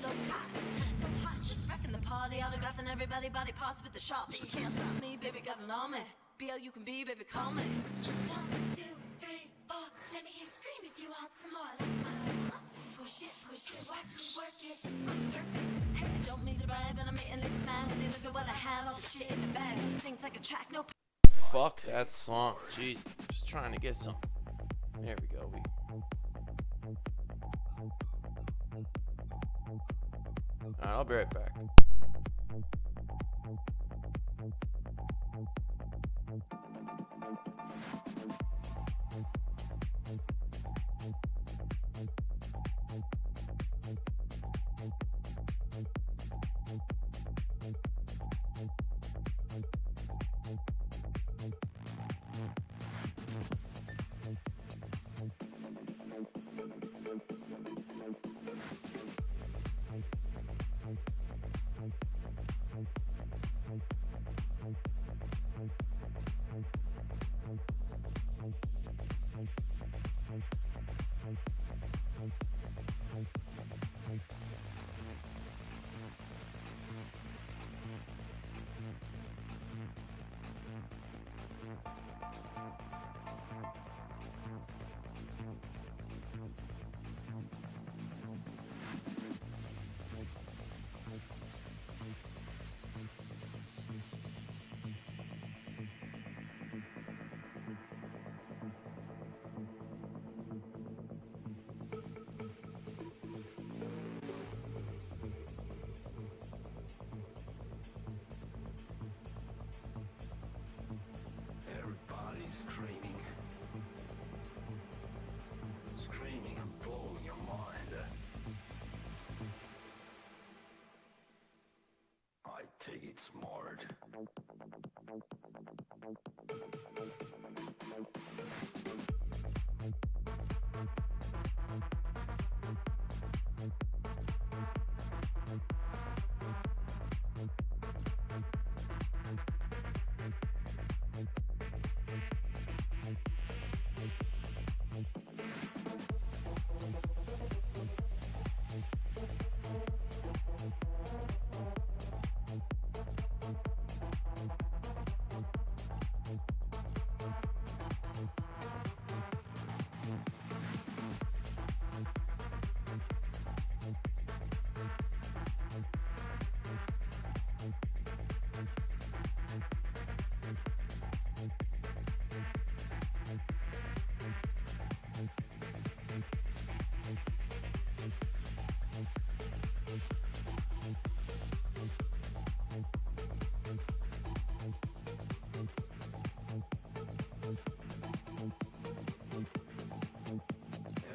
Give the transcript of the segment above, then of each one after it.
look hot. So hot, just wrecking the party, autographing everybody body parts with the sharp. But you can't stop me, baby, got it on me. Be all you can be, baby, call me. 1, 2, 3, 4. Let me hear you scream if you want some more. Like, push it, watch me work it. Hey, I don't mean to brag, but I'm eating like a man. When you look at what I have, all the shit in the bag. Things like a track, no. Fuck that song. Jeez, just trying to get some. There we go. Alright, I'll be right back. Screaming and blowing your mind. I take it smart.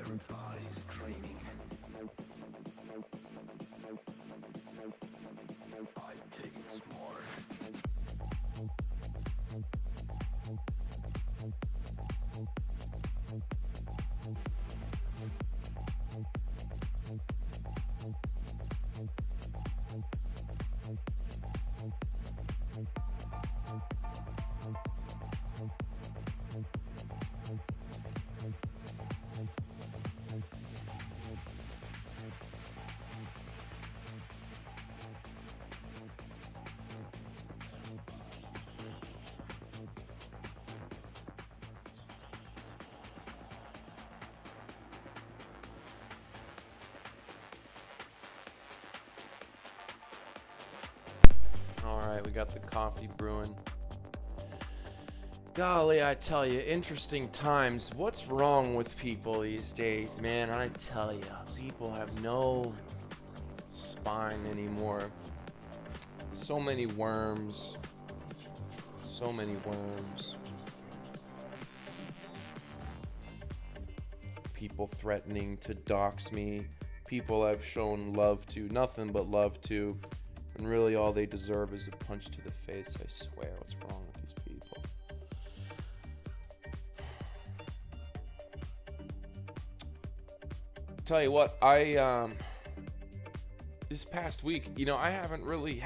Everybody's screaming. I take it smart. Alright, we got the coffee brewing. Golly, I tell you, interesting times. What's wrong with people these days, man? I tell you, people have no spine anymore. So many worms. So many worms. People threatening to dox me. People I've shown love to, nothing but love to. And really all they deserve is a punch to the face, I swear. What's wrong with these people? Tell you what, this past week, you know, I haven't really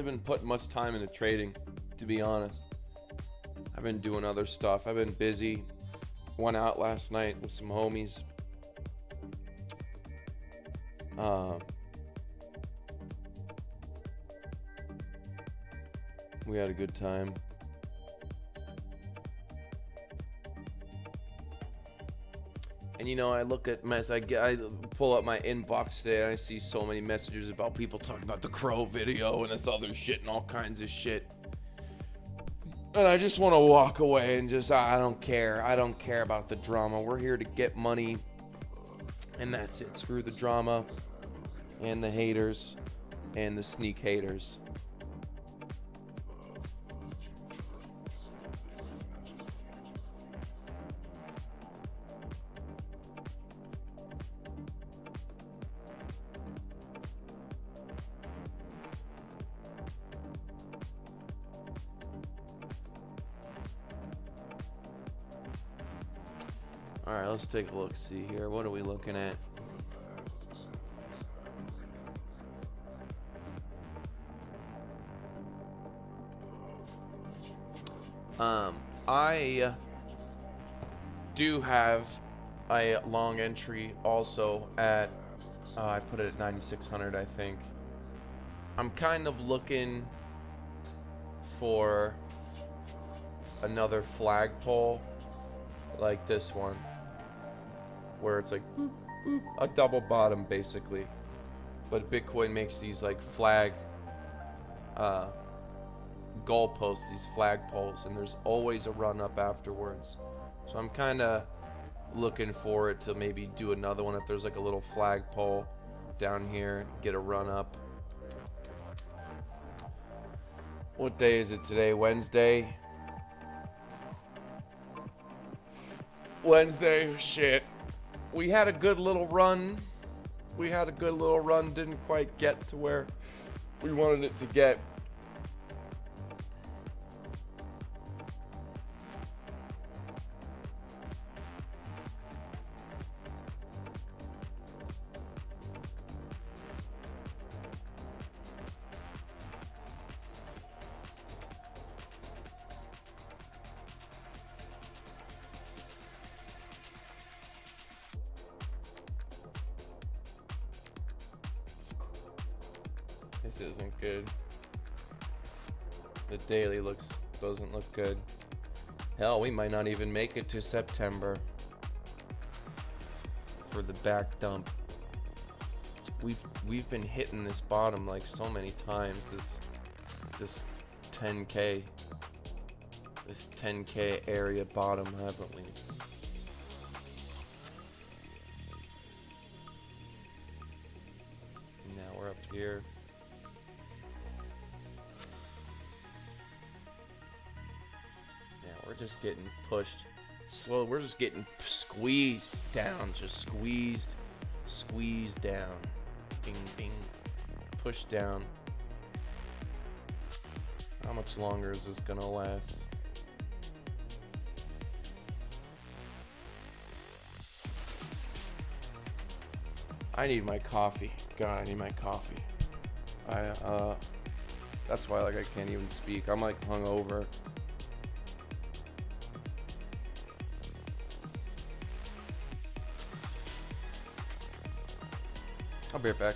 been putting much time into trading, to be honest. I've been doing other stuff. I've been busy. Went out last night with some homies. We had a good time. And you know, I look at I pull up my inbox today and I see so many messages about people talking about the Crow video and this other shit and all kinds of shit. And I just want to walk away and just, I don't care. I don't care about the drama. We're here to get money. And that's it. Screw the drama and the haters and the sneak haters. All right, let's take a look. See here. What are we looking at? I do have a long entry also at, I put it at 9,600, I think. I'm kind of looking for another flagpole like this one, where it's like boop, boop, a double bottom basically, but Bitcoin makes these like flag goalposts, these flagpoles, and there's always a run up afterwards. So I'm kind of looking for it to maybe do another one if there's like a little flagpole down here, get a run up. What day is it today? Wednesday. Shit. We had a good little run. Didn't quite get to where we wanted it to get. This isn't good. The daily doesn't look good. Hell, we might not even make it to September for the back dump. We've been hitting this bottom like so many times. This 10K area bottom, haven't we? Now we're up here. We're just getting pushed. Slow. We're just getting squeezed down. Just squeezed down. Bing, bing. Pushed down. How much longer is this gonna last? I need my coffee. God, I need my coffee. That's why I can't even speak. I'm like hungover. I'll be right back.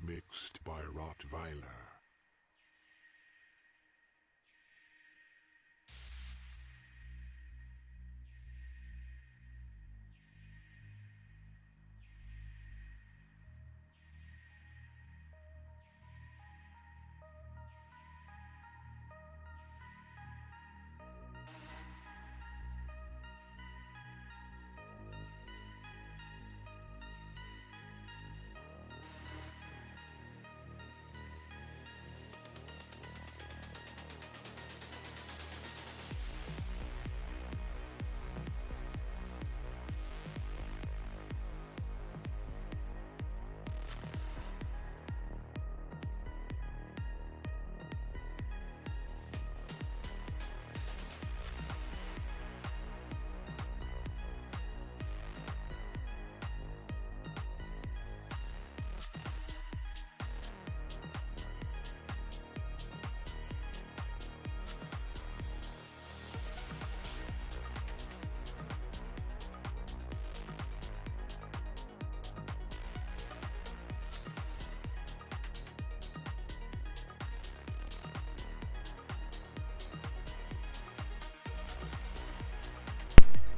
Mixed by Rottweiler.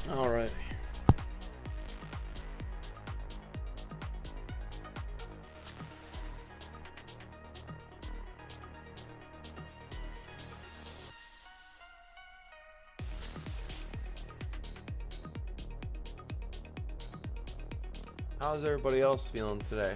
All right. How's everybody else feeling today?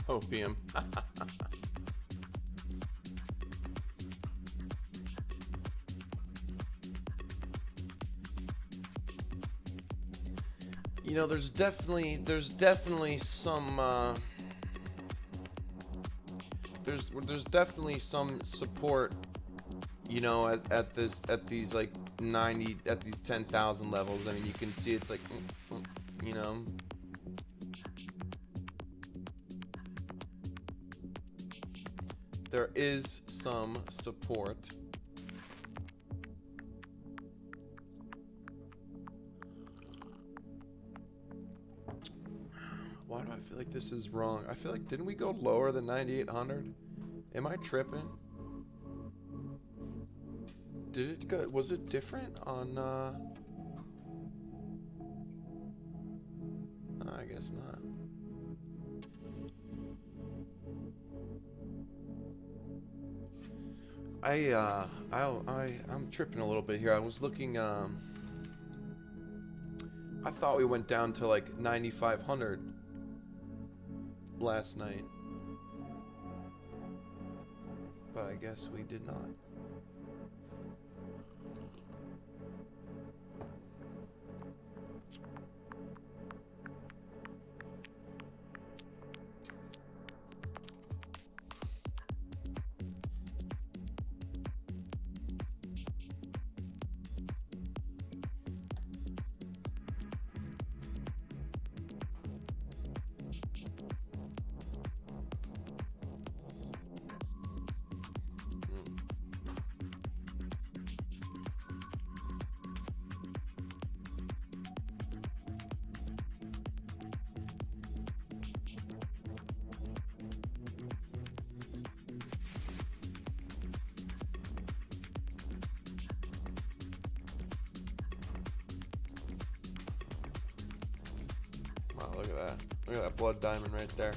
Opium. You know, there's definitely some there's definitely some support, you know, at these like 90 at these 10,000 levels. I mean, you can see it's like you know, there is some support. Why do I feel like this is wrong? I feel like, didn't we go lower than 9,800? Am I tripping? Did it go, was it different on, I guess not. I'm tripping a little bit here. I was looking, I thought we went down to like 9,500 last night, but I guess we did not. Wow, look at that. Look at that blood diamond right there.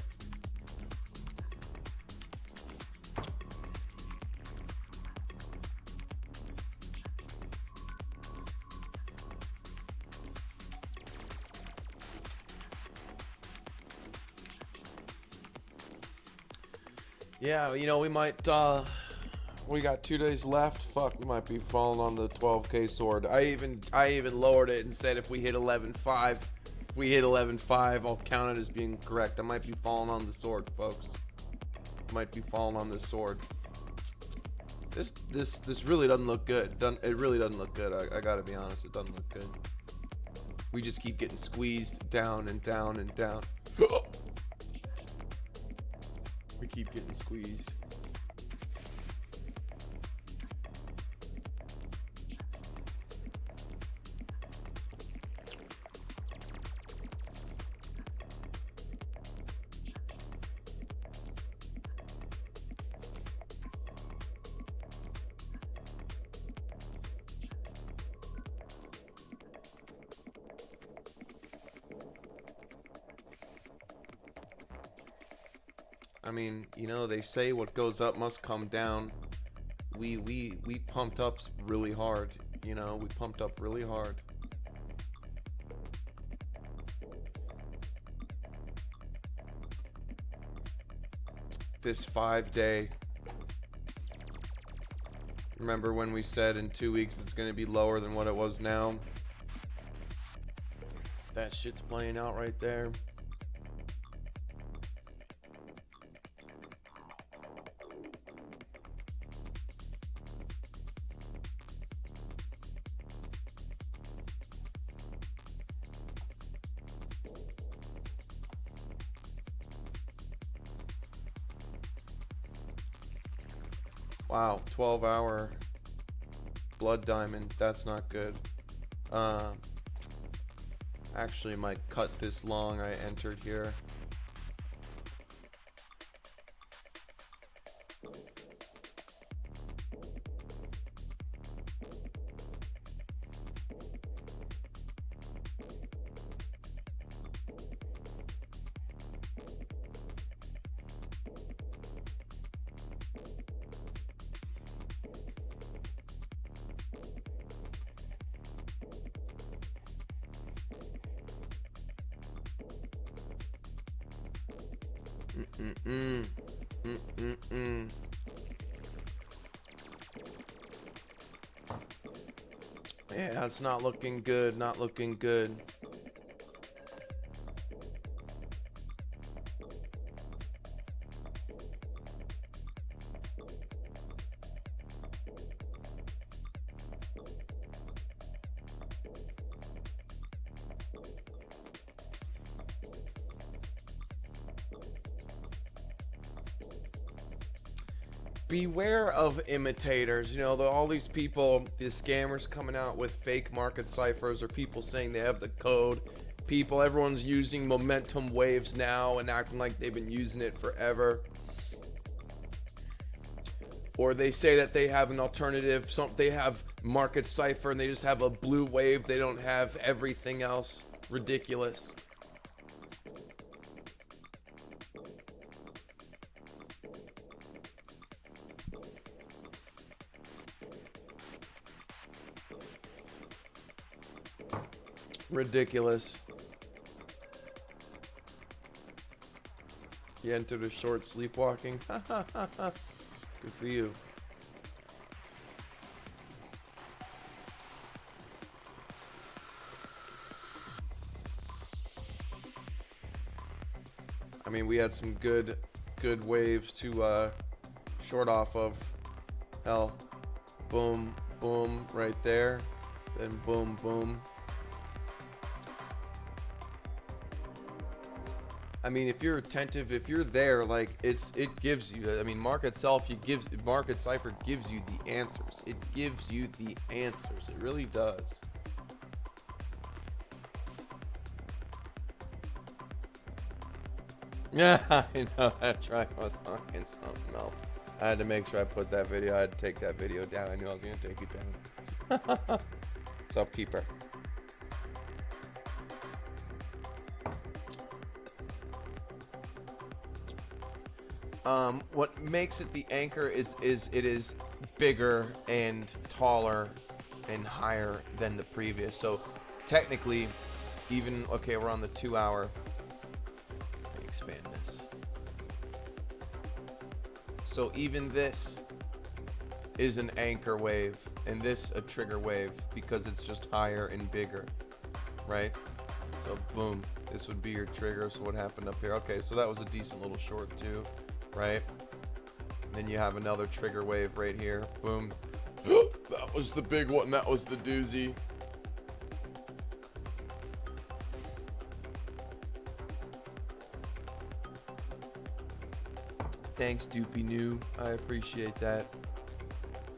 Yeah, you know, we might, we got 2 days left. Fuck, we might be falling on the 12K sword. I even lowered it and said if we hit 11.5, if we hit 11.5, I'll count it as being correct. I might be falling on the sword, folks. Might be falling on the sword. This really doesn't look good. It really doesn't look good. I gotta be honest, it doesn't look good. We just keep getting squeezed down and down and down. We keep getting squeezed. I mean, you know, they say what goes up must come down. We pumped up really hard, you know, we pumped up really hard. This 5-day. Remember when we said in 2 weeks it's going to be lower than what it was now? That shit's playing out right there. Wow, 12-hour blood diamond. That's not good. Actually, might cut this long. I entered here. Yeah, it's not looking good, not looking good. Beware of imitators. You know, all these people, these scammers coming out with fake market ciphers, or people saying they have the code. Everyone's using momentum waves now and acting like they've been using it forever. Or they say that they have an alternative, they have market cipher and they just have a blue wave. They don't have everything else. Ridiculous. Ridiculous. You entered a short sleepwalking. Good for you. I mean, we had some good waves to short off of. Hell, boom, boom, right there. Then boom, boom. I mean, if you're attentive, if you're there, like it gives you. I mean, market cipher gives you the answers. It gives you the answers. It really does. Yeah, I know that track was fucking something else. I had to make sure I put that video. I had to take that video down. I knew I was gonna take it down. What's up, Keeper? What makes it the anchor is it is bigger and taller and higher than the previous. So technically, even, okay, we're on the 2 hour. Let me expand this. So even this is an anchor wave and this a trigger wave because it's just higher and bigger, right? So boom, this would be your trigger. So what happened up here? Okay, so that was a decent little short too. Right? And then you have another trigger wave right here. Boom. That was the big one. That was the doozy. Thanks, Doopy New. I appreciate that.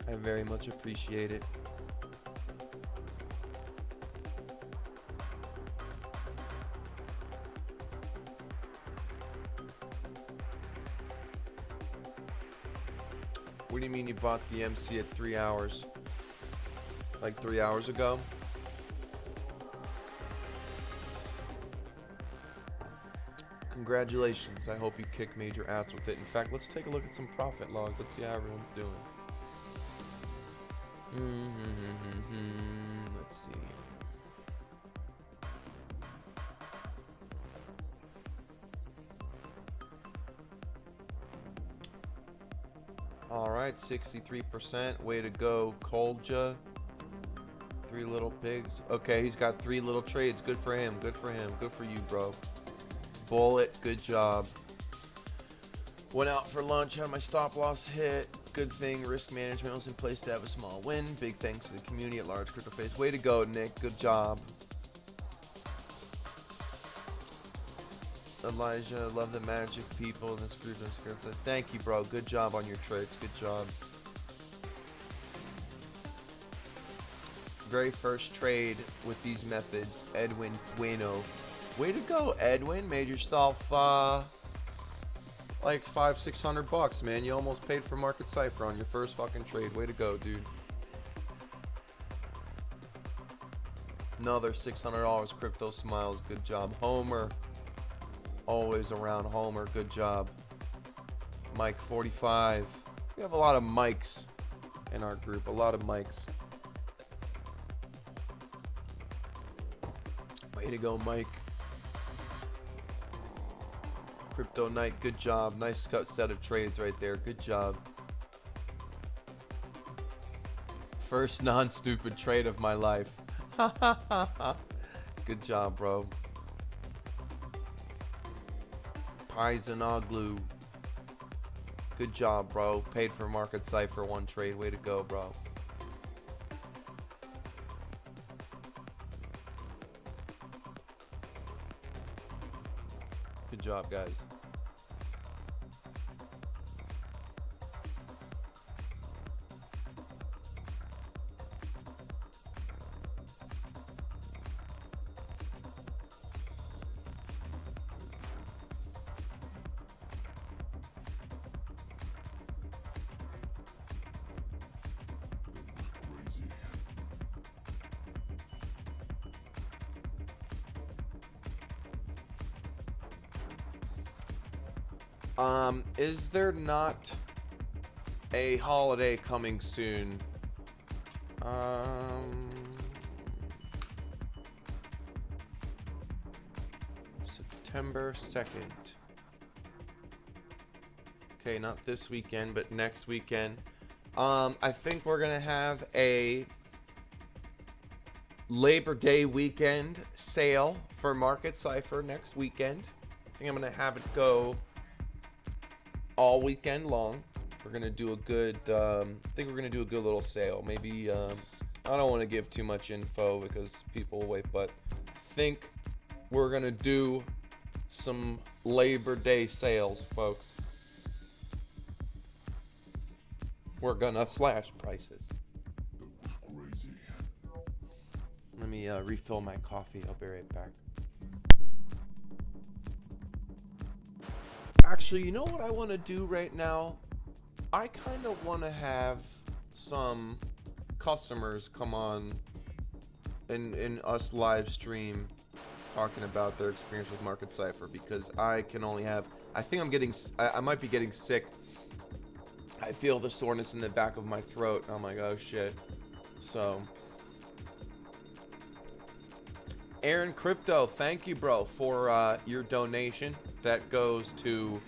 I very much appreciate it. What do you mean you bought the MC at 3 hours? Like 3 hours ago? Congratulations. I hope you kick major ass with it. In fact, let's take a look at some profit logs. Let's see how everyone's doing. Let's see. Alright, 63%. Way to go, Kolja. 3 little pigs. Okay, he's got 3 little trades. Good for him. Good for him. Good for you, bro. Bullet, good job. Went out for lunch, had my stop loss hit. Good thing risk management was in place to have a small win. Big thanks to the community at Large Crypto Face. Way to go, Nick. Good job. Elijah, love the magic people in this group. Thank you, bro. Good job on your trades. Good job. Very first trade with these methods, Edwin Bueno. Way to go, Edwin. Made yourself like $500-600, man. You almost paid for Market Cipher on your first fucking trade. Way to go, dude. Another $600 crypto smiles. Good job, Homer. Always around, Homer. Good job. Mike 45. We have a lot of Mikes in our group. A lot of Mikes. Way to go, Mike. Crypto Knight, good job. Nice set of trades right there. Good job. First non-stupid trade of my life. Good job, bro. Paisanoglu. Good job, bro. Paid for Market Cipher 1 trade. Way to go, bro. Good job, guys. Is there not a holiday coming soon? September 2nd. Okay, not this weekend, but next weekend. I think we're gonna have a Labor Day weekend sale for Market Cipher next weekend. I think I'm gonna have it go all weekend long. We're gonna do a good I think we're gonna do a good little sale. Maybe I don't want to give too much info because people will wait, but I think we're gonna do some Labor Day sales, folks. We're gonna slash prices. Let me refill my coffee. I'll be right back. Actually, you know what I want to do right now? I kind of want to have some customers come on in us live stream talking about their experience with Market Cipher, because I can only have, I think I'm getting, I might be getting sick. I feel the soreness in the back of my throat. I'm like, oh shit. So, Aaron Crypto, thank you, bro, for your donation. That goes to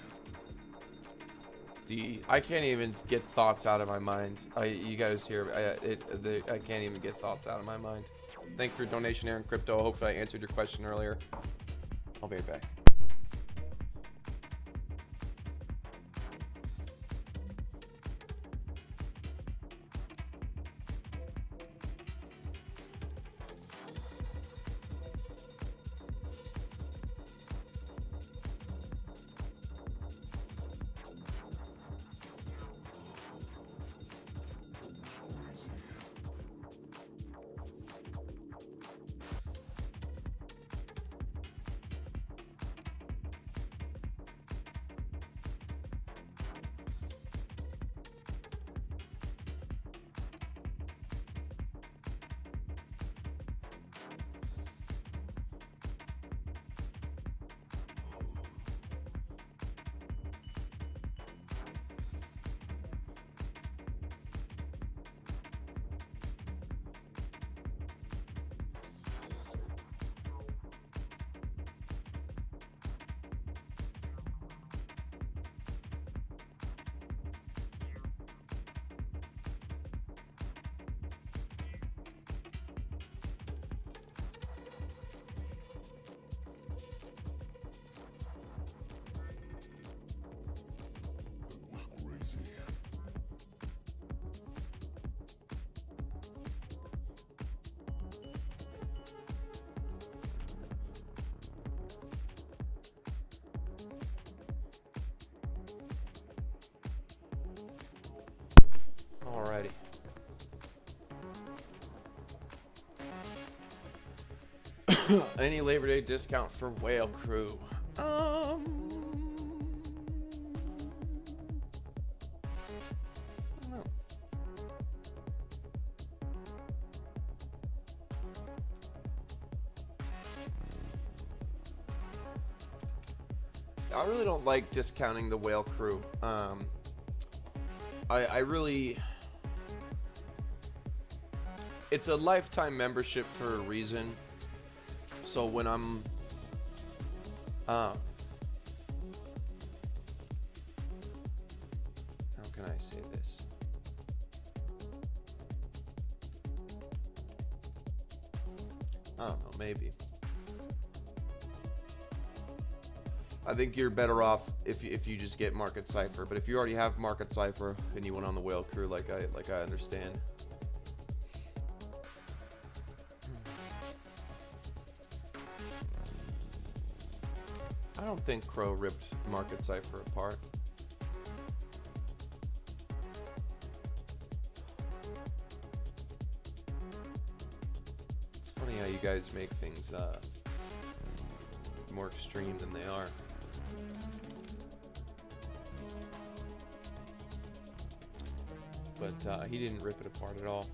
the, I can't even get thoughts out of my mind. You guys hear, I can't even get thoughts out of my mind. Thank you for your donation, Aaron Crypto. Hopefully I answered your question earlier. I'll be right back. Alrighty. Any Labor Day discount for Whale Crew? I don't know. I really don't like discounting the Whale Crew. I really... It's a lifetime membership for a reason. So when I'm... how can I say this? I don't know, maybe. I think you're better off if you just get Market Cipher. But if you already have Market Cipher and you went on the Whale Crew, like I understand. I don't think Crow ripped Market Cipher apart. It's funny how you guys make things more extreme than they are. But he didn't rip it apart at all.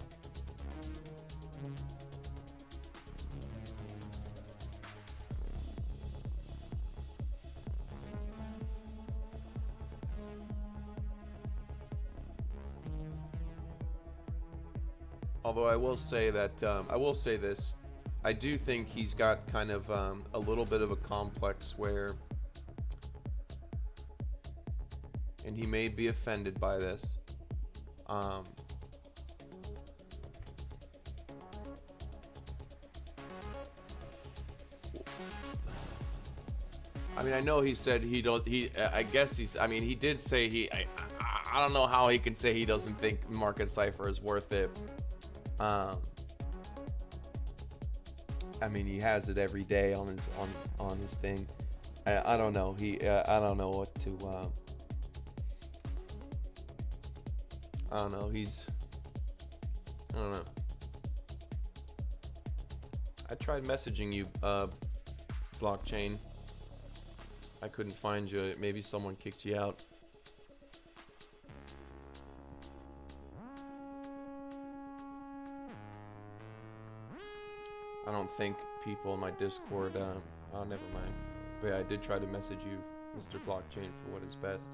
Although I will say that, I will say this, I do think he's got kind of a little bit of a complex where, and he may be offended by this, I mean, I know he said I guess he did say I don't know how he can say he doesn't think Market Cipher is worth it. I mean, he has it every day on his thing. I don't know. I don't know what to. I don't know. I don't know. I tried messaging you, blockchain. I couldn't find you. Maybe someone kicked you out. I don't think people in my Discord, oh, never mind. But yeah, I did try to message you, Mr. Blockchain, for what is best.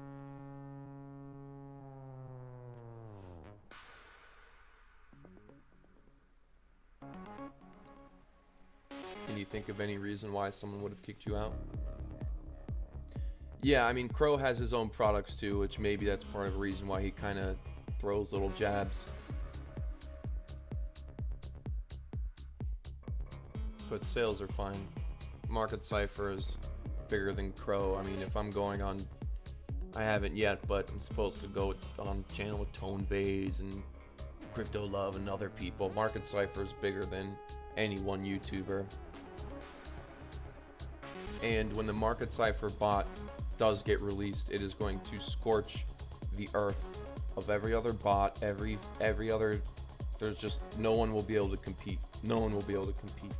Can you think of any reason why someone would have kicked you out? Yeah, I mean, Crow has his own products too, which maybe that's part of the reason why he kind of throws little jabs. But sales are fine. Market Cipher is bigger than Crow. I mean, if I'm going on, I haven't yet, but I'm supposed to go on channel with Tone Vase and Crypto Love and other people. Market Cipher is bigger than any one YouTuber. And when the Market Cipher bot does get released, it is going to scorch the earth of every other bot, every other. There's just no one will be able to compete. No one will be able to compete.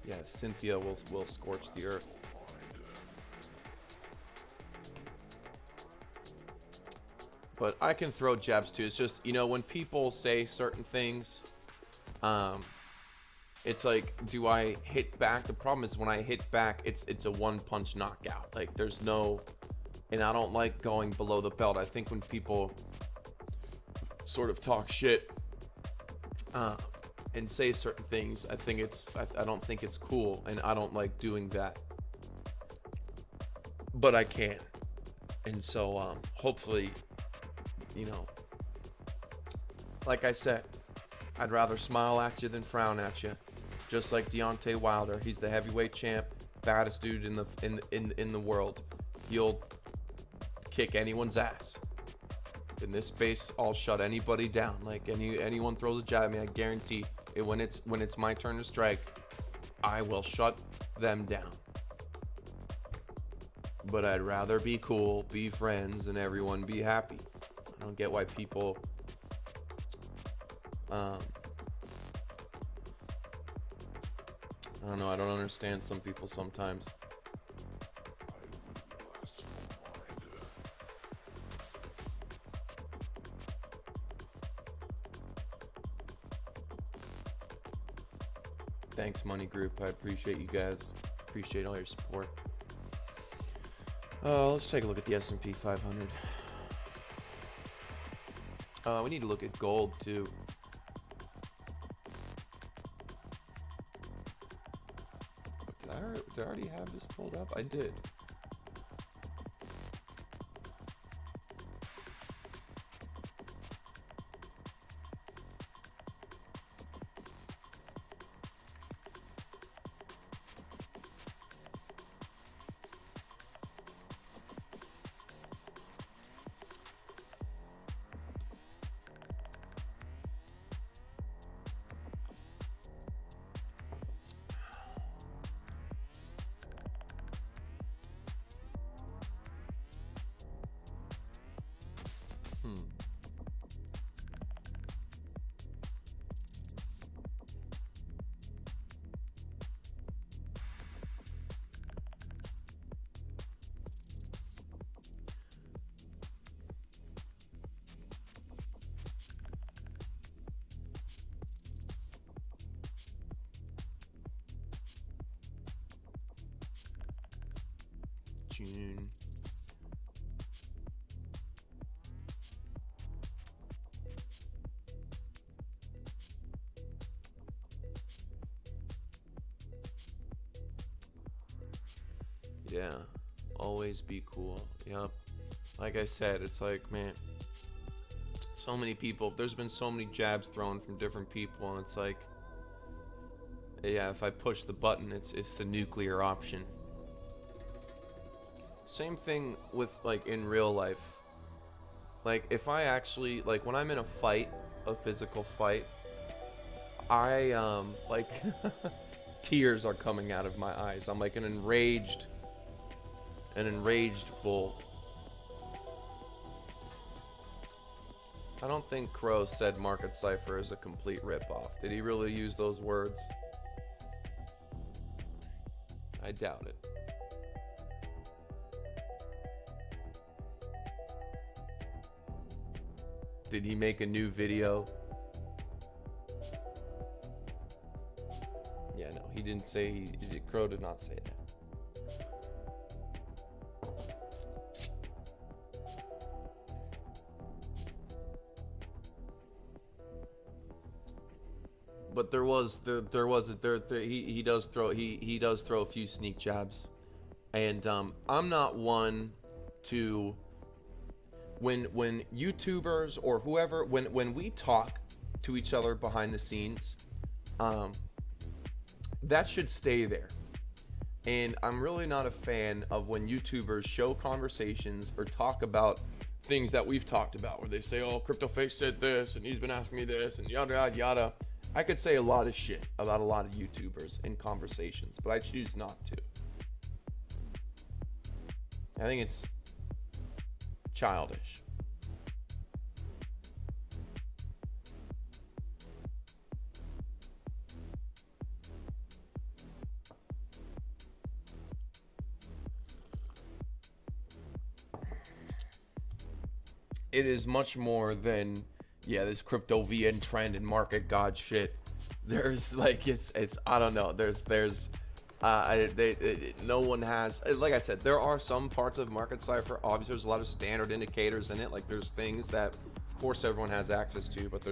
Yeah, Cynthia will scorch the earth. But I can throw jabs too. It's just, you know, when people say certain things, it's like, do I hit back? The problem is when I hit back, it's a one-punch knockout. Like, there's no, and I don't like going below the belt. I think when people sort of talk shit, and say certain things, I don't think it's cool, and I don't like doing that. But I can. And so, hopefully, you know, like I said, I'd rather smile at you than frown at you. Just like Deontay Wilder, he's the heavyweight champ, baddest dude in the world. You'll kick anyone's ass. In this space, I'll shut anybody down. Like anyone throws a jab at me, I guarantee it when it's my turn to strike, I will shut them down. But I'd rather be cool, be friends, and everyone be happy. I don't get why people I don't know, I don't understand some people sometimes. Thanks, Money Group. I appreciate you guys. Appreciate all your support. Let's take a look at the S&P 500. We need to look at gold too. Did I already have this pulled up? I did. June. Yeah, always be cool. Yep. Like I said, it's like, man, so many people, there's been so many jabs thrown from different people, and it's like, yeah, if I push the button, it's the nuclear option. Same thing with, like, in real life. Like, if I actually, like, when I'm in a fight, a physical fight, I, like, tears are coming out of my eyes. I'm like an enraged bull. I don't think Crow said Market Cipher is a complete ripoff. Did he really use those words? I doubt it. Did he make a new video? Yeah, no, he didn't say. Crow did not say that. But he does throw a few sneak jabs, and I'm not one to. When YouTubers or whoever, when we talk to each other behind the scenes, that should stay there. And I'm really not a fan of when YouTubers show conversations or talk about things that we've talked about, where they say, oh, CryptoFace said this, and he's been asking me this, and yada, yada, yada. I could say a lot of shit about a lot of YouTubers in conversations, but I choose not to. I think it's childish. It is much more than, yeah, this crypto VN trend and market god shit. There's like, it's I don't know. No one has, like I said, there are some parts of Market Cipher. Obviously, there's a lot of standard indicators in it. Like, there's things that, of course, everyone has access to, but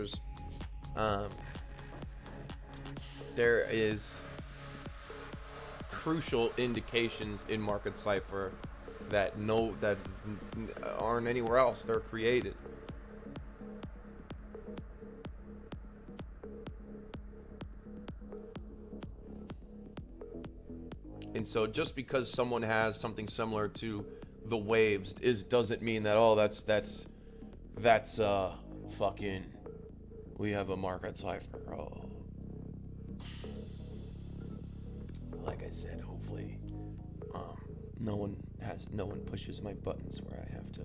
there is crucial indications in Market Cipher that aren't anywhere else. They're created. And so just because someone has something similar to the waves doesn't mean that, oh, that's fucking, we have a market cipher. Oh, like I said, hopefully no one pushes my buttons where I have to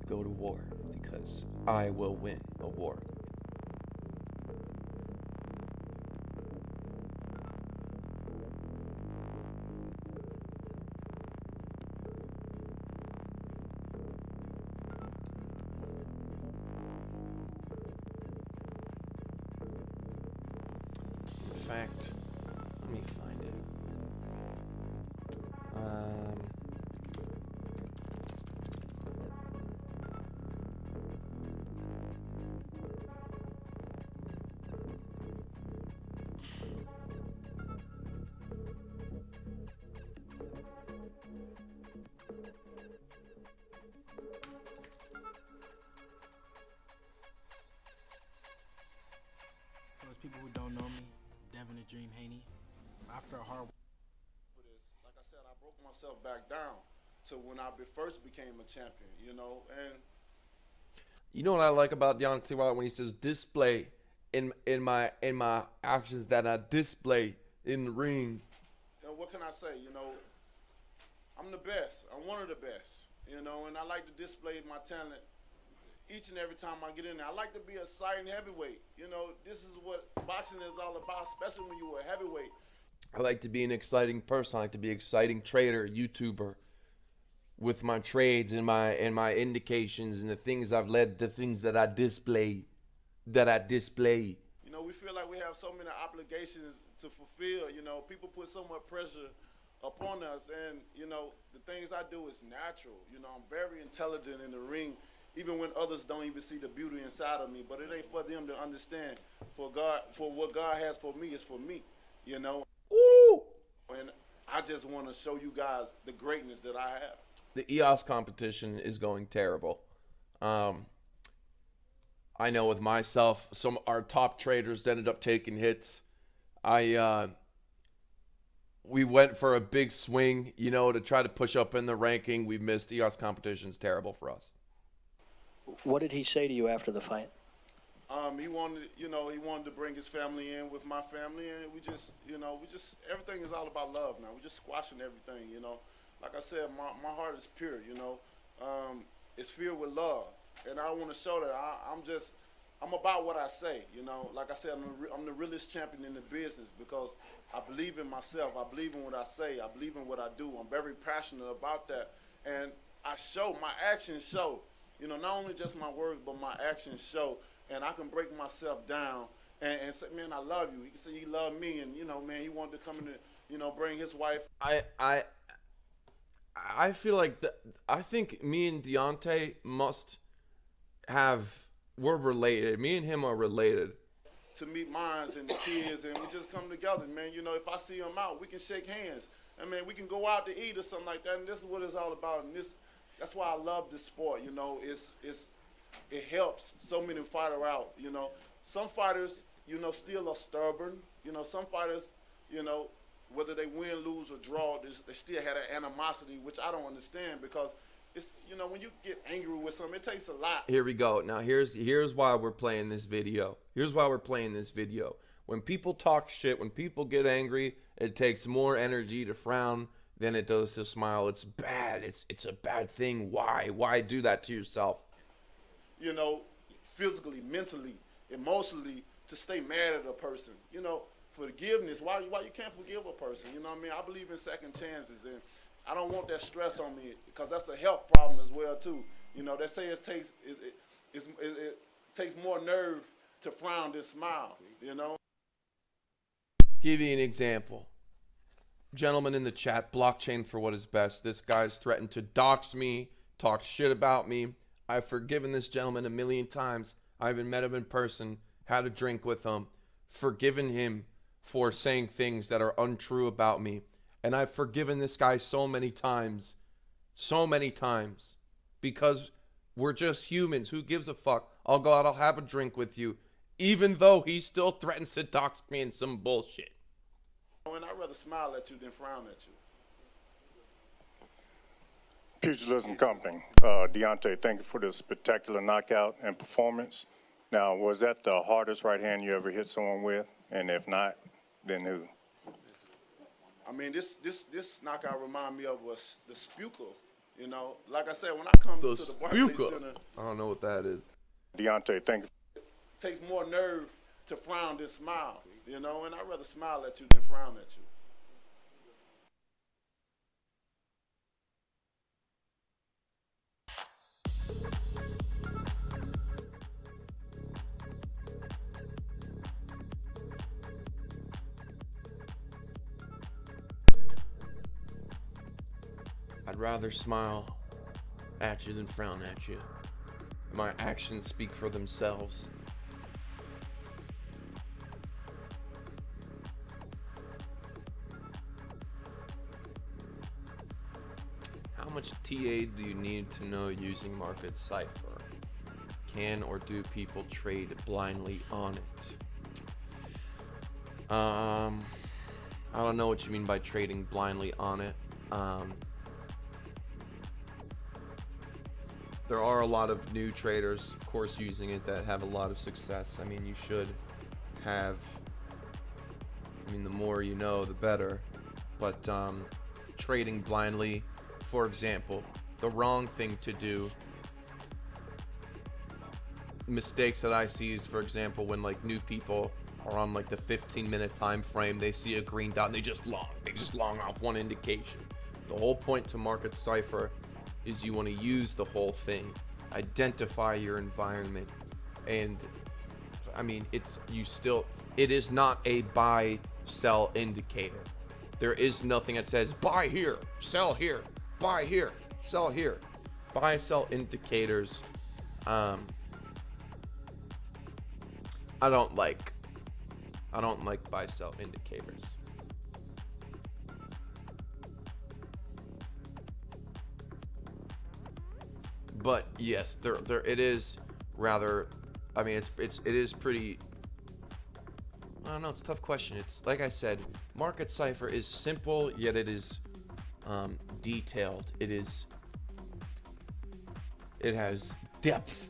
go to war, because I will win a war. In fact, let me find it. For those people who don't know me, Devin the Dream Haney. After a hard For this, like I said, I broke myself back down to when I first became a champion, you know. And You know what I like about Deontay Wilder when he says display in my actions that I display in the ring. you know, what can I say? You know, I'm the best. I'm one of the best, you know, and I like to display my talent each and every time I get in there. I like to be a silent heavyweight. You know, this is what boxing is all about, especially when you're a heavyweight. I like to be an exciting person. I like to be an exciting trader, YouTuber, with my trades and my indications and the things I've led, the things that I display. You know, we feel like we have so many obligations to fulfill. You know, people put so much pressure upon us, and you know, the things I do is natural. You know, I'm very intelligent in the ring, even when others don't even see the beauty inside of me. But it ain't for them to understand. For what God has for me is for me. You know. Ooh! And I just want to show you guys the greatness that I have. The EOS competition is going terrible. I know with myself, our top traders ended up taking hits. We went for a big swing, you know, to try to push up in the ranking. We missed. EOS competition's terrible for us. What did he say to you after the fight? He wanted to bring his family in with my family, and we just everything is all about love now. We're just squashing everything, you know. Like I said, my heart is pure, you know. It's filled with love, and I want to show that I'm about what I say, you know. Like I said, I'm the realest champion in the business because I believe in myself. I believe in what I say. I believe in what I do. I'm very passionate about that, and my actions show. You know, not only just my words, but my actions show. And I can break myself down and say, man, I love you. He said he loved me, and you know, man, he wanted to come in and, you know, bring his wife. I feel like I think me and Deontay we're related. Me and him are related. To meet mines and the kids, and we just come together, man. You know, if I see them out, we can shake hands. I mean, we can go out to eat or something like that, and this is what it's all about. And that's why I love this sport. You know, it helps so many fighters out, you know. Some fighters, you know, still are stubborn. You know, some fighters, you know, whether they win, lose, or draw, they still had an animosity, which I don't understand because it's, you know, when you get angry with something, it takes a lot. Here we go. Now, here's why we're playing this video. Here's why we're playing this video. When people talk shit, when people get angry, it takes more energy to frown than it does to smile. It's bad. It's a bad thing. Why? Why do that to yourself? You know, physically, mentally, emotionally, to stay mad at a person. You know, forgiveness. Why you can't forgive a person? You know what I mean? I believe in second chances, and I don't want that stress on me because that's a health problem as well too. You know, they say it takes more nerve to frown than smile. You know. Give you an example. Gentlemen in the chat, blockchain for what is best. This guy's threatened to dox me, talk shit about me. I've forgiven this gentleman a million times. I haven't met him in person, had a drink with him, forgiven him for saying things that are untrue about me. And I've forgiven this guy so many times, because we're just humans. Who gives a fuck? I'll go out, I'll have a drink with you, even though he still threatens to dox me in some bullshit. And I'd rather smile at you than frown at you. Pugilism Company. Deontay, thank you for this spectacular knockout and performance. Now, was that the hardest right hand you ever hit someone with? And if not, then who? I mean, this knockout remind me of was the Spuka. You know, like I said, when I come The to the Barclays Spuka. Center, I don't know what that is. Deontay, thank you. it takes more nerve to frown than smile. You know, and I'd rather smile at you than frown at you. I'd rather smile at you than frown at you. My actions speak for themselves. How much TA do you need to know using Market Cipher? Can or do people trade blindly on it? I don't know what you mean by trading blindly on it. There are a lot of new traders, of course, using it that have a lot of success. I mean, you should have, I mean, the more you know, the better. But trading blindly, for example, the wrong thing to do, mistakes that I see is, for example, when like new people are on like the 15-minute time frame, they see a green dot and they just long off one indication. The whole point to Market Cipher is you want to use the whole thing, identify your environment, and I mean, it is not a buy sell indicator. There is nothing that says buy here, sell here, buy here, sell here. Buy sell indicators, I don't like buy sell indicators. But yes, there it is rather, I mean, it is pretty, I don't know, it's a tough question. It's like I said, Market Cipher is simple, yet it is detailed. It has depth.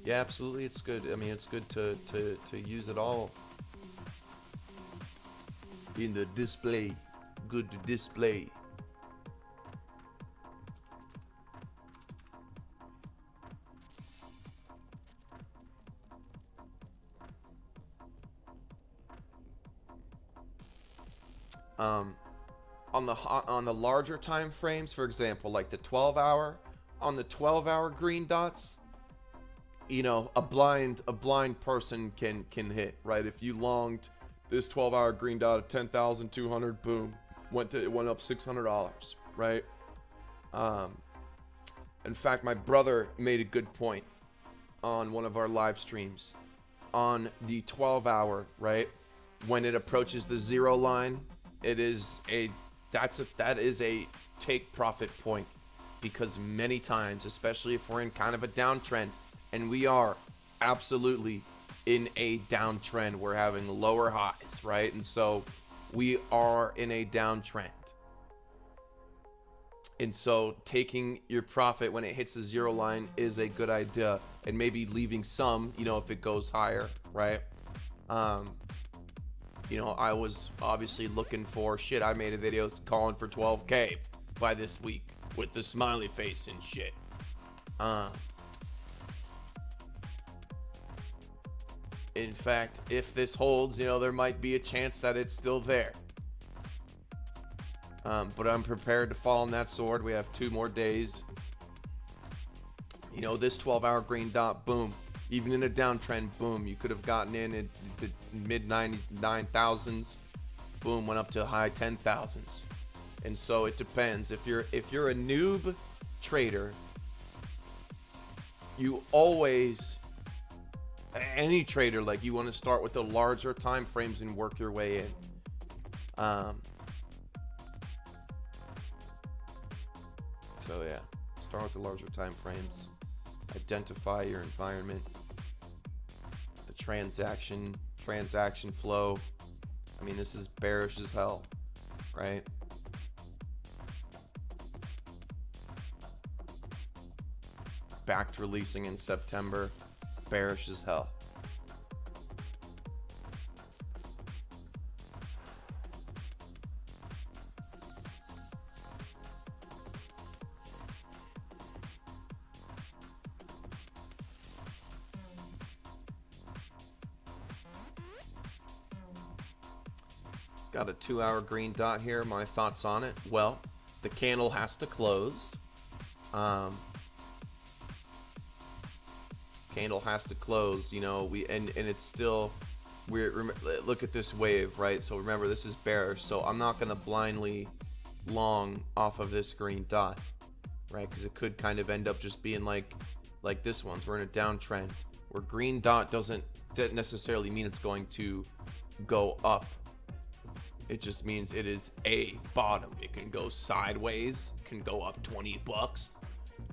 Yeah, absolutely, it's good. I mean, it's good to use it all in the display. Good to display. On the larger time frames, for example, like the 12-hour, on the 12-hour green dots, you know, a blind person can hit, right? If you longed this 12-hour green dot at 10,200, boom, it went up $600, right? In fact, my brother made a good point on one of our live streams on the 12-hour, right? When it approaches the zero line, that is a take profit point, because many times, especially if we're in kind of a downtrend, and we are absolutely in a downtrend, we're having lower highs, right? And so we are in a downtrend. And so taking your profit when it hits the zero line is a good idea, and maybe leaving some, you know, if it goes higher, right? You know, I was obviously looking for shit. I made a video calling for 12K by this week with the smiley face and shit. In fact, if this holds, you know, there might be a chance that it's still there. But I'm prepared to fall on that sword. We have 2 more days. You know, this 12-hour green dot, boom. Even in a downtrend, boom. You could have gotten in at the mid 99,000s. Boom, went up to high 10,000s. And so it depends. If you're a noob trader, you always, any trader, like, you want to start with the larger time frames and work your way in. So yeah, start with the larger time frames. Identify your environment, the transaction flow, I mean, this is bearish as hell, right? Bakkt releasing in September, bearish as hell. Got a 2-hour green dot here. My thoughts on it. Well, the candle has to close. Candle has to close. You know, and it's still look at this wave, right? So remember, this is bearish. So I'm not gonna blindly long off of this green dot, right? Because it could kind of end up just being like this one's. We're in a downtrend where green dot doesn't necessarily mean it's going to go up. It just means it is a bottom. It can go sideways, can go up $20,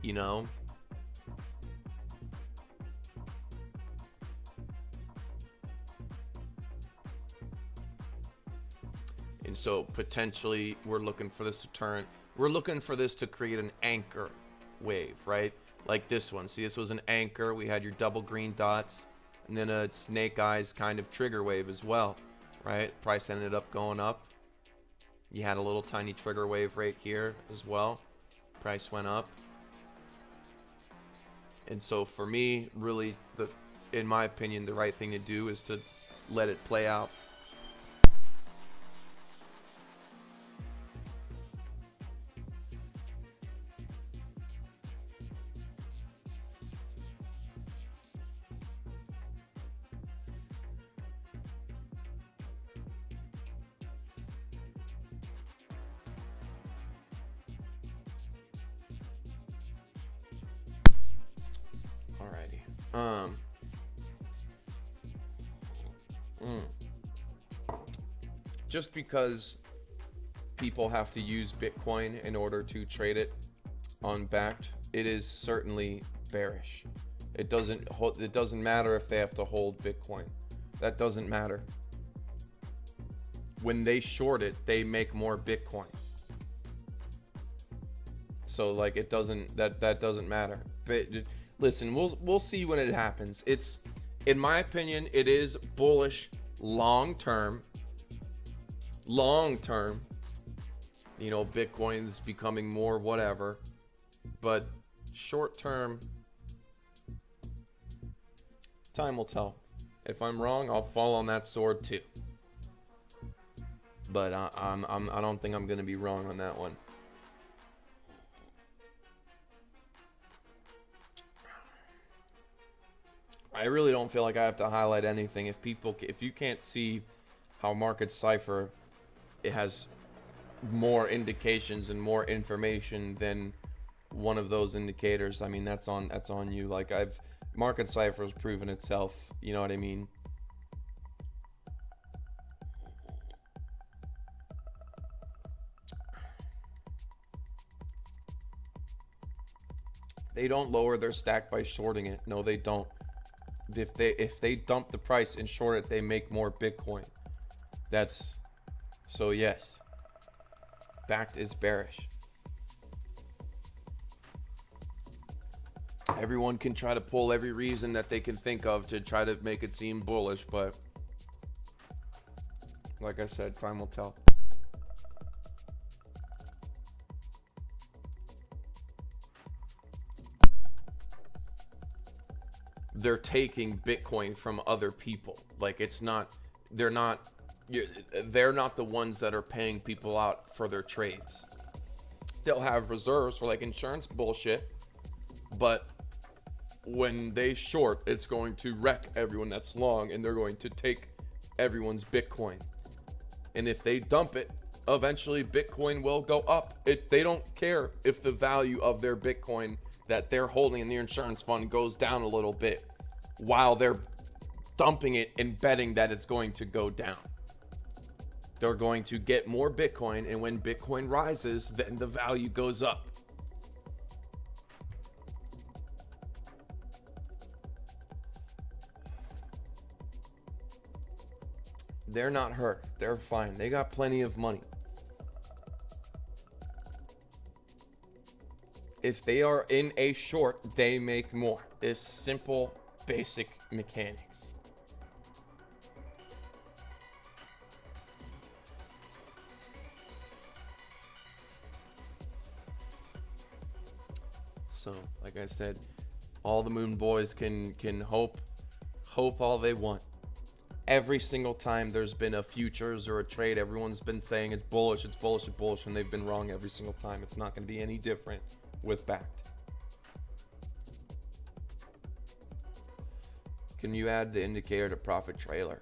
you know. And so potentially we're looking for this to turn. We're looking for this to create an anchor wave, right? Like this one. See, this was an anchor. We had your double green dots and then a snake eyes kind of trigger wave as well. Right, price ended up going up. You had a little tiny trigger wave right here as well. Price went up. And so for me, really, in my opinion, the right thing to do is to let it play out. Just because people have to use Bitcoin in order to trade it on Bakkt, it is certainly bearish. It doesn't matter if they have to hold Bitcoin. That doesn't matter. When they short it, they make more Bitcoin. So like it doesn't that doesn't matter. But listen, we'll see when it happens. It's, in my opinion, it is bullish long term. Long term, you know, Bitcoin's becoming more whatever, but short term, time will tell. If I'm wrong, I'll fall on that sword too. But I don't think I'm gonna be wrong on that one. I really don't feel like I have to highlight anything. If you can't see how market Cipher, it has more indications and more information than one of those indicators, I mean, that's on you. Like, market Cipher's proven itself, you know what I mean? They don't lower their stack by shorting it. No, they don't. If they dump the price and short it, they make more Bitcoin. So yes, Bakkt is bearish. Everyone can try to pull every reason that they can think of to try to make it seem bullish, but like I said, time will tell. They're taking Bitcoin from other people. Like, they're not the ones that are paying people out for their trades. They'll have reserves for like insurance bullshit, but when they short, it's going to wreck everyone that's long, and they're going to take everyone's Bitcoin. And if they dump it, eventually Bitcoin will go up. They don't care if the value of their Bitcoin that they're holding in the insurance fund goes down a little bit while they're dumping it and betting that it's going to go down. They're going to get more Bitcoin, and when Bitcoin rises, then the value goes up. They're not hurt. They're fine. They got plenty of money. If they are in a short, they make more. It's simple, basic mechanics. So, like I said, all the Moon Boys can hope all they want. Every single time there's been a futures or a trade, everyone's been saying it's bullish, it's bullish, it's bullish, and they've been wrong every single time. It's not going to be any different with Bakkt. Can you add the indicator to profit trailer?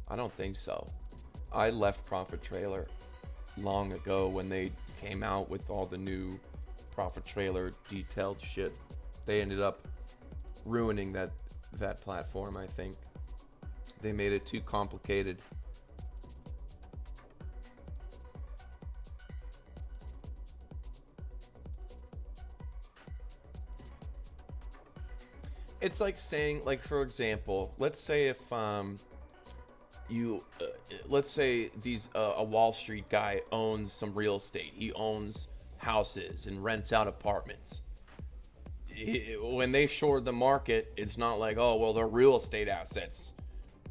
I don't think so. I left profit trailer long ago when they came out with all the new profit trailer detailed shit. They ended up ruining that platform, I think. They made it too complicated. It's like saying, like, for example, let's say if let's say a Wall Street guy owns some real estate. He owns houses and rents out apartments. When they short the market, it's not like, oh, well, their real estate assets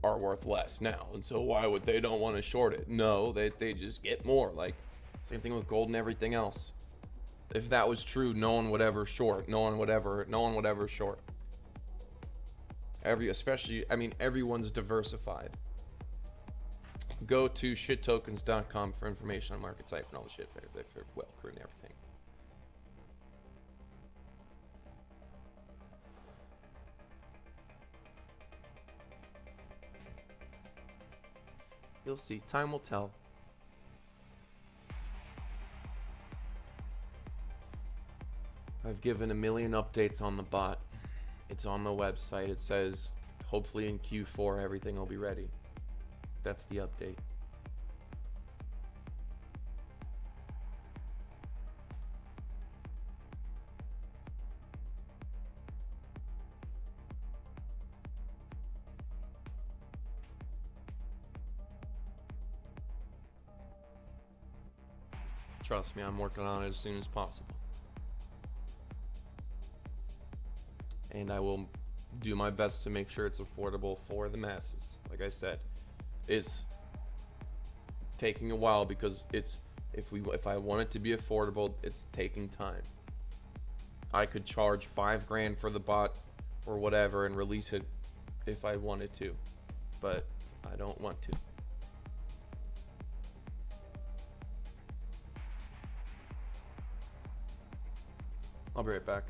are worth less now, and so why would they don't want to short it? No, they just get more. Like, same thing with gold and everything else. If that was true, no one would ever short. No one would ever short. Everyone's diversified. Go to shittokens.com for information on market Cipher and all the shit. They're well crew and everything. You'll see. Time will tell. I've given a million updates on the bot. It's on the website. It says hopefully in Q4 everything will be ready. That's the update. Trust me, I'm working on it as soon as possible. And I will do my best to make sure it's affordable for the masses. Like I said, it's taking a while because if I want it to be affordable, it's taking time. I could charge $5,000 for the bot or whatever and release it if I wanted to, but I don't want to. I'll be right back.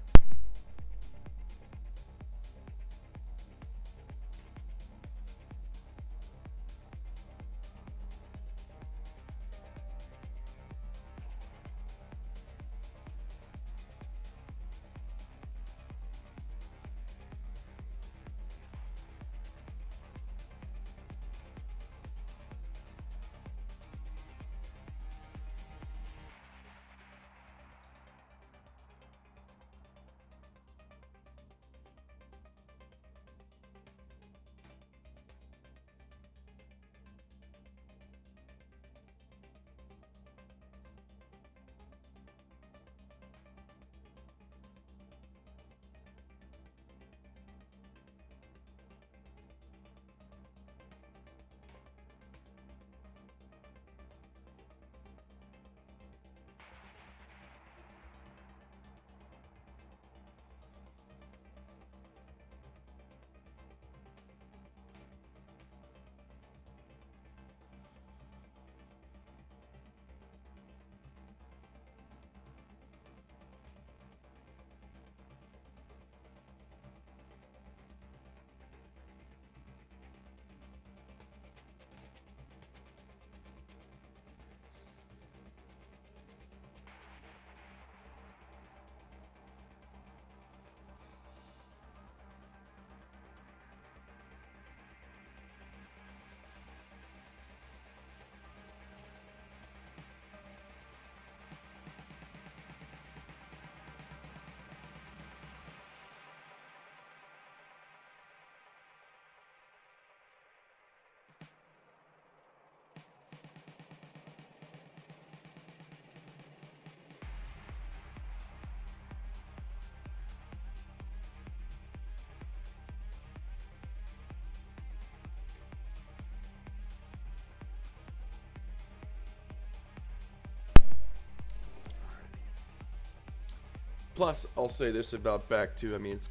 Plus, I'll say this about Bakkt too. I mean, it's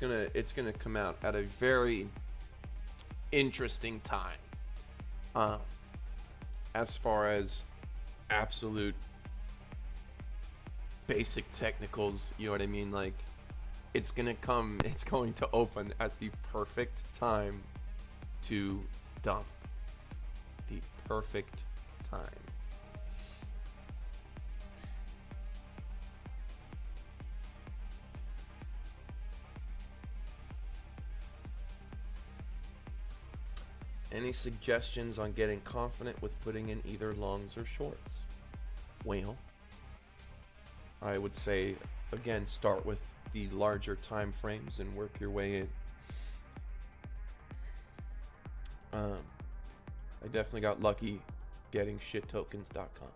gonna come out at a very interesting time. As far as absolute basic technicals, you know what I mean? Like, it's going to open at the perfect time to dump. The perfect time. Any suggestions on getting confident with putting in either longs or shorts? Well, I would say, again, start with the larger time frames and work your way in. I definitely got lucky getting shittokens.com.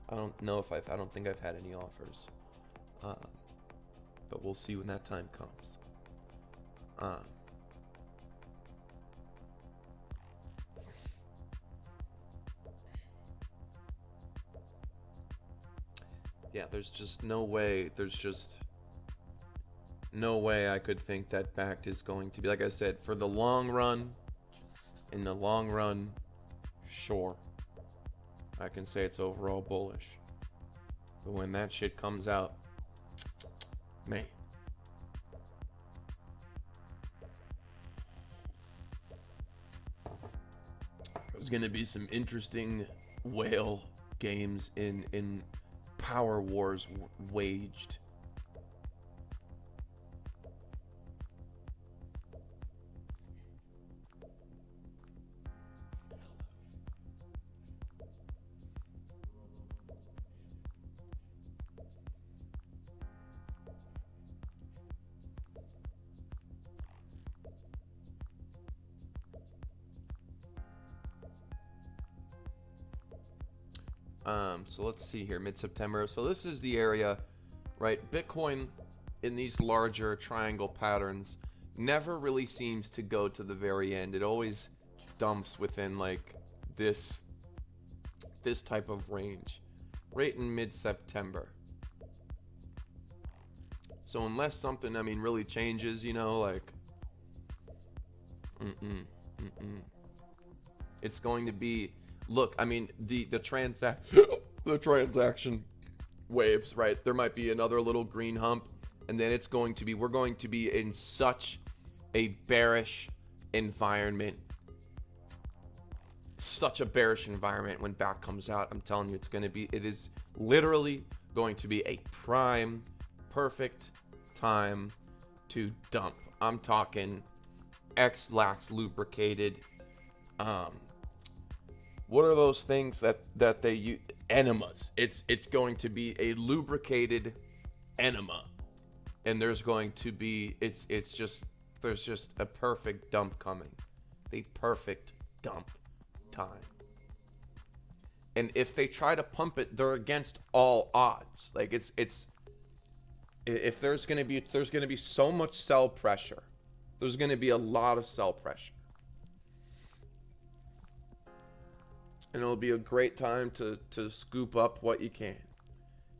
I don't think I've had any offers. But we'll see when that time comes. Yeah, there's just no way I could think that Bakkt is going to be, like I said, for the long run, in the long run, sure, I can say it's overall bullish. But when that shit comes out, man. There's going to be some interesting whale games in power wars waged. So let's see here, mid-September. So this is the area, right? Bitcoin in these larger triangle patterns never really seems to go to the very end. It always dumps within like this type of range, right in mid-September. So unless something, I mean, really changes, you know, like, it's going to be, look, I mean, the transaction waves, right? There might be another little green hump, and then we're going to be in such a bearish environment. Such a bearish environment when Bakkt comes out. I'm telling you, it is literally going to be a prime, perfect time to dump. I'm talking X-lax lubricated. What are those things that they use? Enemas. It's going to be a lubricated enema, and there's just a perfect dump coming, the perfect dump time. And if they try to pump it, they're against all odds. Like if there's gonna be so much sell pressure, there's gonna be a lot of sell pressure. And it'll be a great time to scoop up what you can.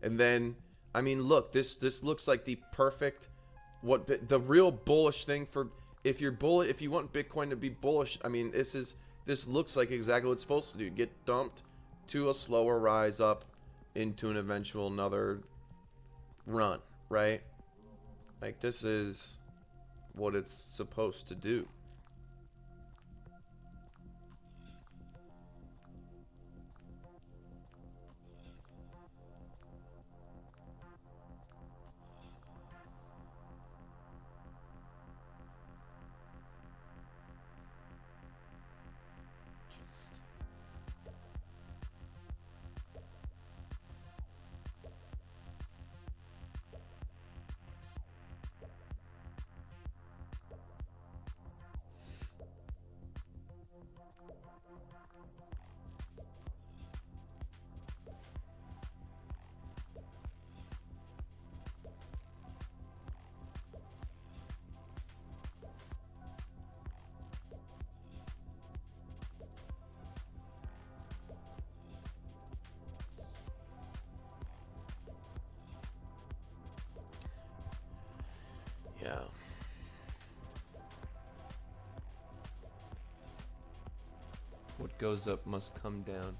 And then, I mean, look, this looks like the perfect, the real bullish thing for, if you want Bitcoin to be bullish, I mean, this looks like exactly what it's supposed to do. Get dumped to a slower rise up into an eventual another run, right? Like, this is what it's supposed to do. goes up must come down.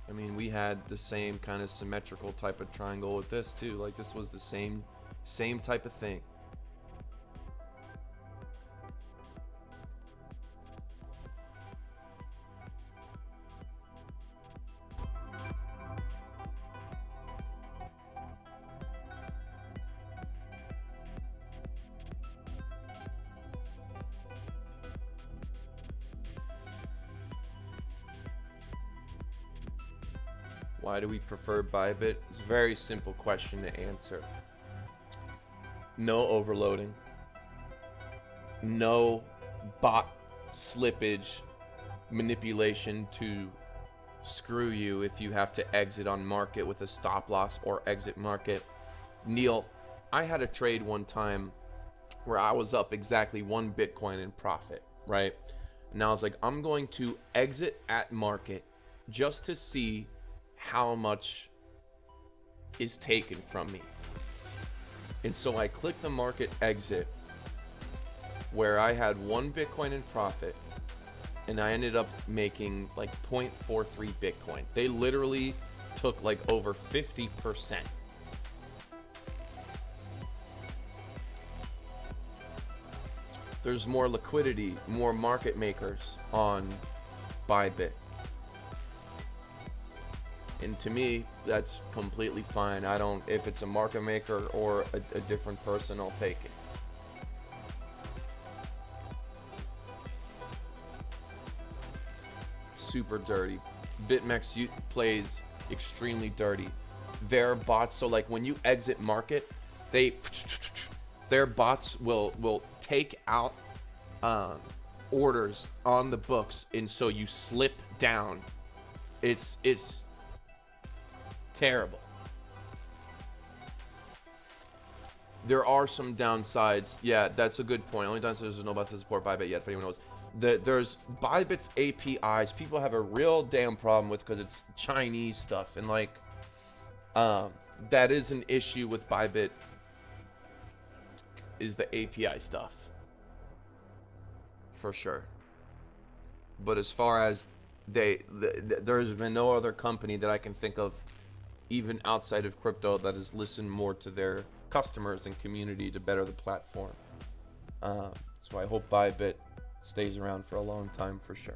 I mean, we had the same kind of symmetrical type of triangle with this too. Like, this was the same type of thing. Why do we prefer Bybit? It's a very simple question to answer. No overloading. No bot slippage manipulation to screw you if you have to exit on market with a stop loss or exit market. Neil, I had a trade one time where I was up exactly 1 Bitcoin in profit, right? And I was like, I'm going to exit at market just to see how much is taken from me. And so I clicked the market exit where I had 1 Bitcoin in profit and I ended up making like 0.43 Bitcoin. They literally took like over 50%. There's more liquidity, more market makers on Bybit. And to me, that's completely fine. I don't, if it's a market maker or a different person, I'll take it. Super dirty. BitMEX plays extremely dirty. Their bots, so like when you exit market, their bots will take out orders on the books, and so you slip down. It's terrible. There are some downsides. Yeah, that's a good point. Only downside is there's no bots to support Bybit yet, if anyone knows. There's Bybit's APIs. People have a real damn problem with because it's Chinese stuff, and like that is an issue with Bybit. Is the API stuff for sure. But as far as there's been no other company that I can think of, even outside of crypto, that has listened more to their customers and community to better the platform. So I hope Bybit stays around for a long time for sure.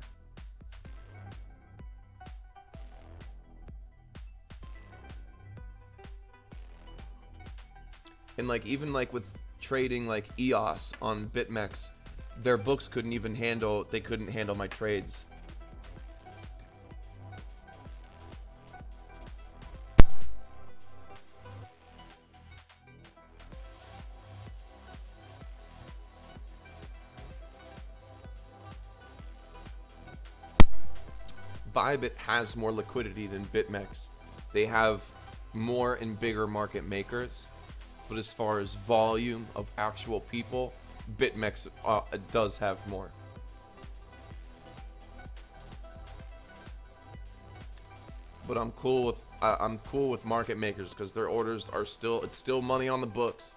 And like even like with trading like EOS on BitMEX, their books couldn't handle my trades. Bybit has more liquidity than BitMEX. They have more and bigger market makers, but as far as volume of actual people, BitMEX does have more. But I'm cool with market makers because their orders are it's still money on the books.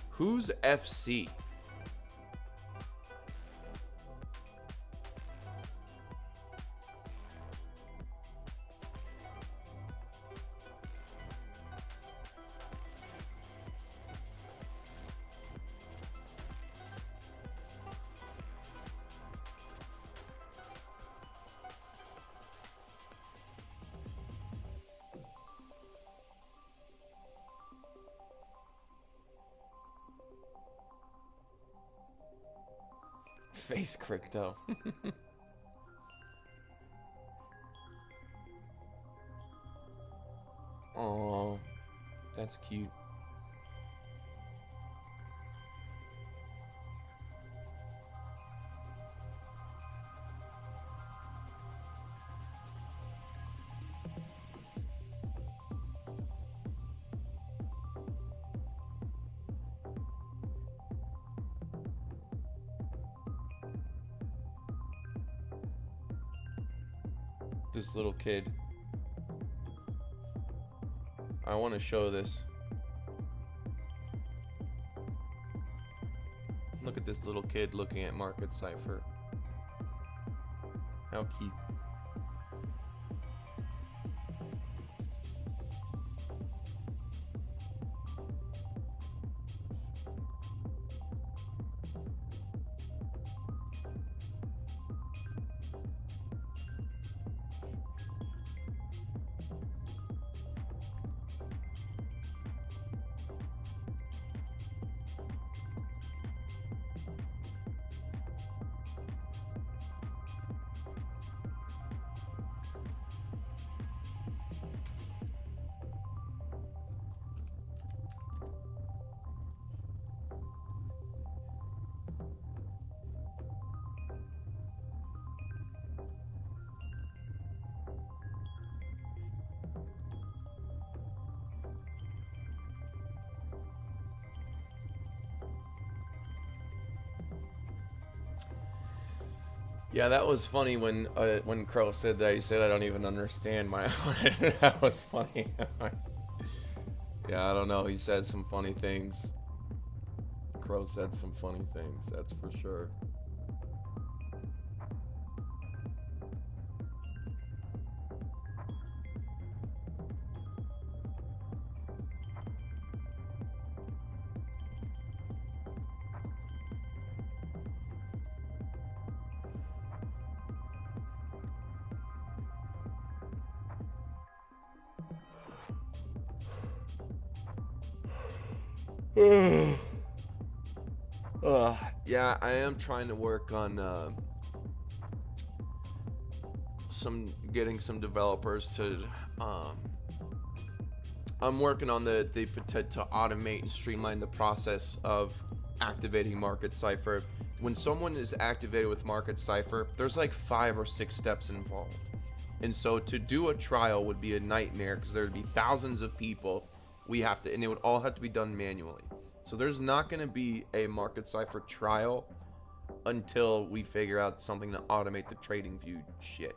Who's FC? Face crypto. Oh, that's cute. This little kid. I want to show this. at this little kid looking at market cipher. How cute. Yeah, that was funny when Crow said that. He said, "I don't even understand my." That was funny. Yeah, I don't know. He said some funny things. Crow said some funny things. That's for sure. Yeah, I am trying to work on getting some developers to. I'm working on to automate and streamline the process of activating Market Cipher. When someone is activated with Market Cipher, there's like 5 or 6 steps involved, and so to do a trial would be a nightmare because there would be thousands of people. And it would all have to be done manually. So there's not going to be a Market Cipher trial until we figure out something to automate the trading view shit.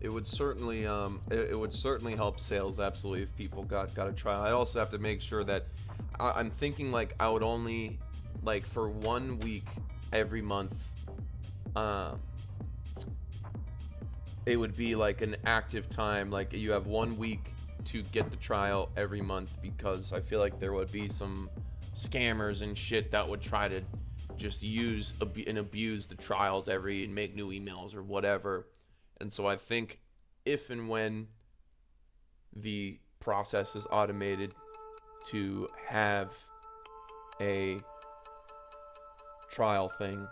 It would certainly help sales, absolutely, if people got a trial. I also have to make sure that I'm thinking like I would only like for 1 week every month. It would be like an active time. Like you have 1 week to get the trial every month, because I feel like there would be some scammers and shit that would try to just use and abuse the trials and make new emails or whatever. And so I think if and when the process is automated to have a trial thing,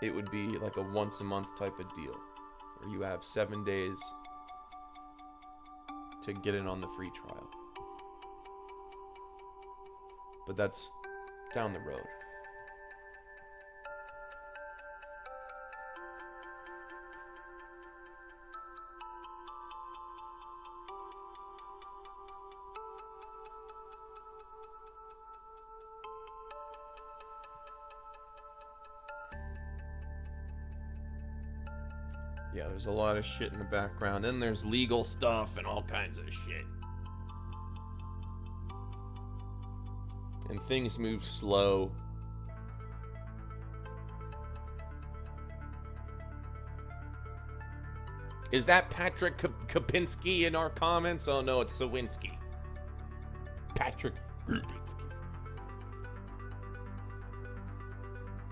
it would be like a once a month type of deal where you have 7 days to get in on the free trial. But that's down the road. Yeah, there's a lot of shit in the background. Then there's legal stuff and all kinds of shit. And things move slow. Is that Patrick Kapinski in our comments? Oh no, it's Sawinski. Patrick Krupinski.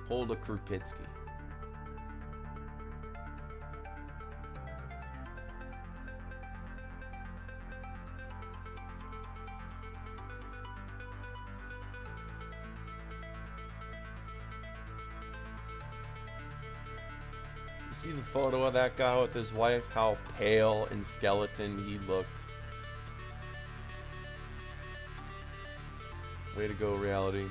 Hold a Krupinski. See the photo of that guy with his wife, how pale and skeleton he looked. Way to go, reality.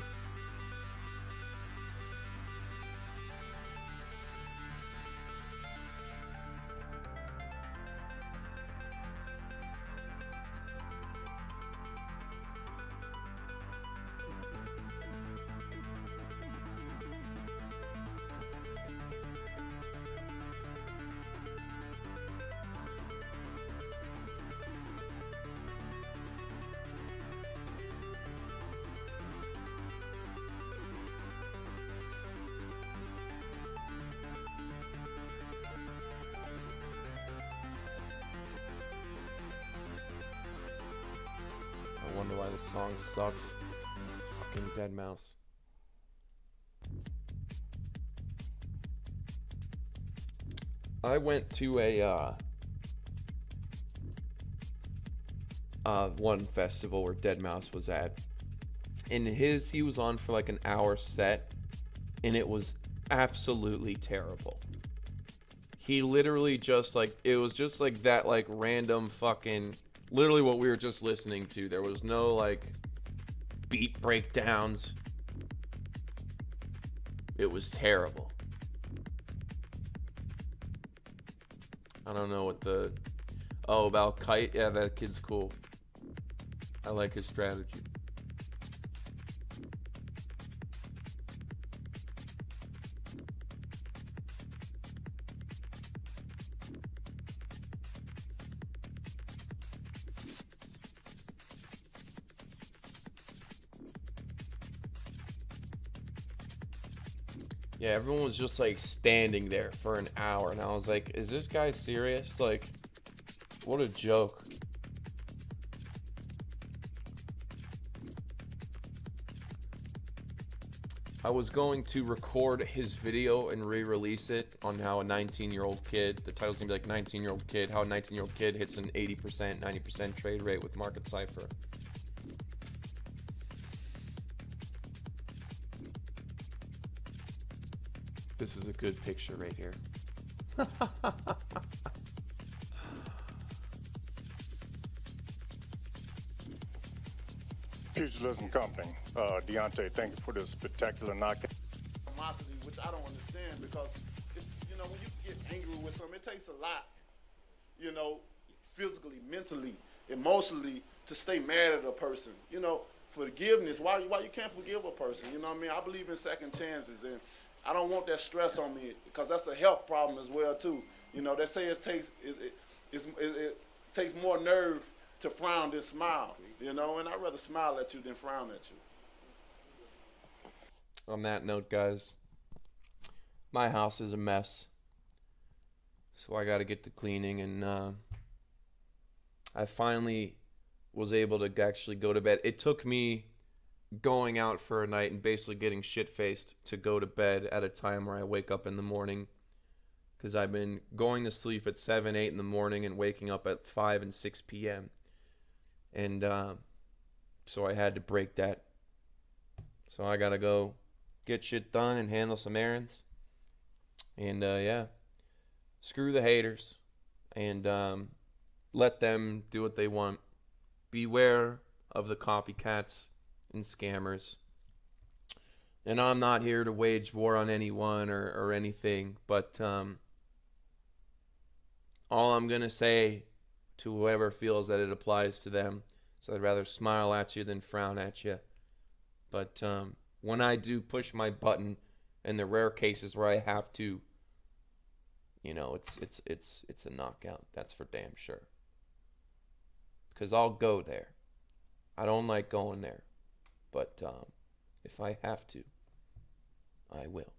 why this song sucks. Fucking Dead Mouse. I went to a one festival where Dead Mouse was at. And he was on for like an hour set, and it was absolutely terrible. He literally just like, it was just like that like random fucking, literally what we were just listening to. There was no like beat breakdowns. It was terrible. I don't know what the, oh, about Kite? Yeah, that kid's cool. I like his strategy. Yeah, everyone was just like standing there for an hour, and I was like, is this guy serious? Like, what a joke. I was going to record his video and re-release it on how a 19-year-old kid, the title's gonna be like 19-year-old kid, how a 19-year-old kid hits an 80%, 90% trade rate with market Cipher. This is a good picture right here. Pugilism Company. Deontay, thank you for this spectacular knockout. Animosity, which I don't understand, because it's, you know, when you get angry with something, it takes a lot, you know, physically, mentally, emotionally, to stay mad at a person. You know, forgiveness, why you can't forgive a person, you know what I mean? I believe in second chances, and I don't want that stress on me, because that's a health problem as well too. You know, they say it takes more nerve to frown than smile, you know, and I'd rather smile at you than frown at you. On that note, guys, my house is a mess, so I got to get to cleaning, and I finally was able to actually go to bed. It took me going out for a night and basically getting shit-faced to go to bed at a time where I wake up in the morning, because I've been going to sleep at 7, 8 in the morning and waking up at 5 and 6 p.m. And so I had to break that. So I got to go get shit done and handle some errands. And yeah, screw the haters, and let them do what they want. Beware of the copycats and scammers. And I'm not here to wage war on anyone or anything, but all I'm going to say to whoever feels that it applies to them, so I'd rather smile at you than frown at you. But when I do push my button, in the rare cases where I have to, you know, it's a knockout. That's for damn sure. Because I'll go there. I don't like going there. But if I have to, I will.